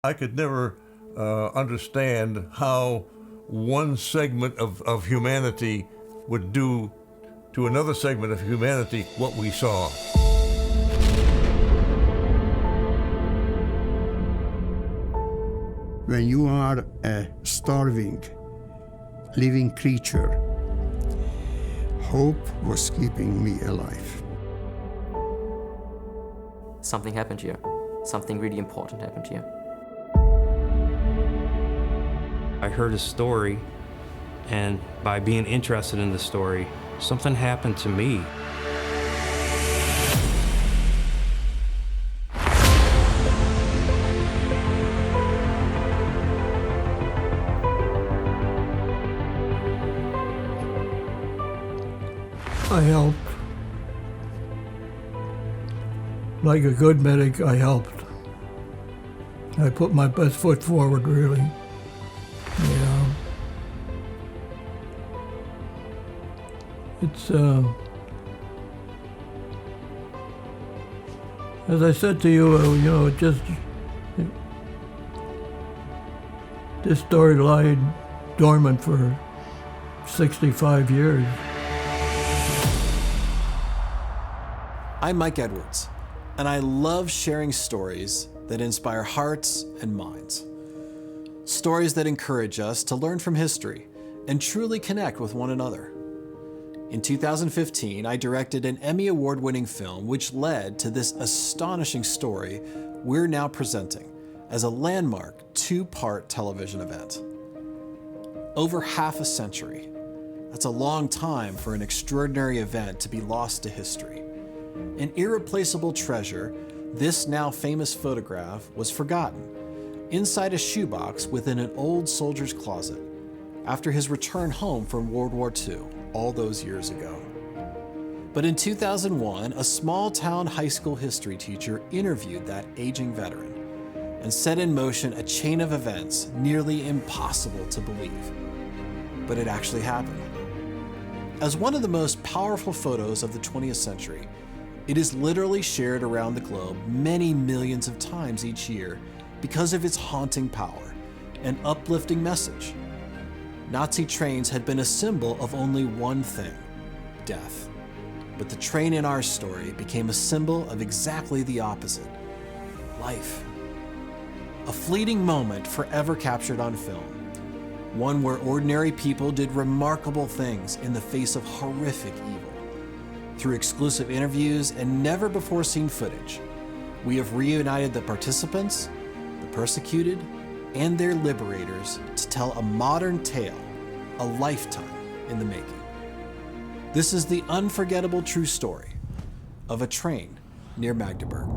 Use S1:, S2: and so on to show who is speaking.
S1: I could never understand how one segment of humanity would do to another segment of humanity what we saw.
S2: When you are a starving, living creature, hope was keeping me alive.
S3: Something happened here. Something really important happened here.
S4: I heard a story, and by being interested in the story, something happened to me.
S5: I helped. Like a good medic, I helped. I put my best foot forward, really. Yeah. It's, as I said to you, this story lied dormant for 65 years.
S6: I'm Mike Edwards, and I love sharing stories that inspire hearts and minds. Stories that encourage us to learn from history and truly connect with one another. In 2015, I directed an Emmy Award-winning film which led to this astonishing story we're now presenting as a landmark 2-part television event. Over half a century. That's a long time for an extraordinary event to be lost to history. An irreplaceable treasure, this now famous photograph was forgotten inside a shoebox within an old soldier's closet after his return home from World War II all those years ago. But in 2001, a small-town high school history teacher interviewed that aging veteran and set in motion a chain of events nearly impossible to believe. But it actually happened. As one of the most powerful photos of the 20th century, it is literally shared around the globe many millions of times each year because of its haunting power and uplifting message. Nazi trains had been a symbol of only one thing, death. But the train in our story became a symbol of exactly the opposite, life. A fleeting moment forever captured on film. One where ordinary people did remarkable things in the face of horrific evil. Through exclusive interviews and never-before-seen footage, we have reunited the participants, the persecuted, and their liberators to tell a modern tale, a lifetime in the making. This is the unforgettable true story of a train near Magdeburg.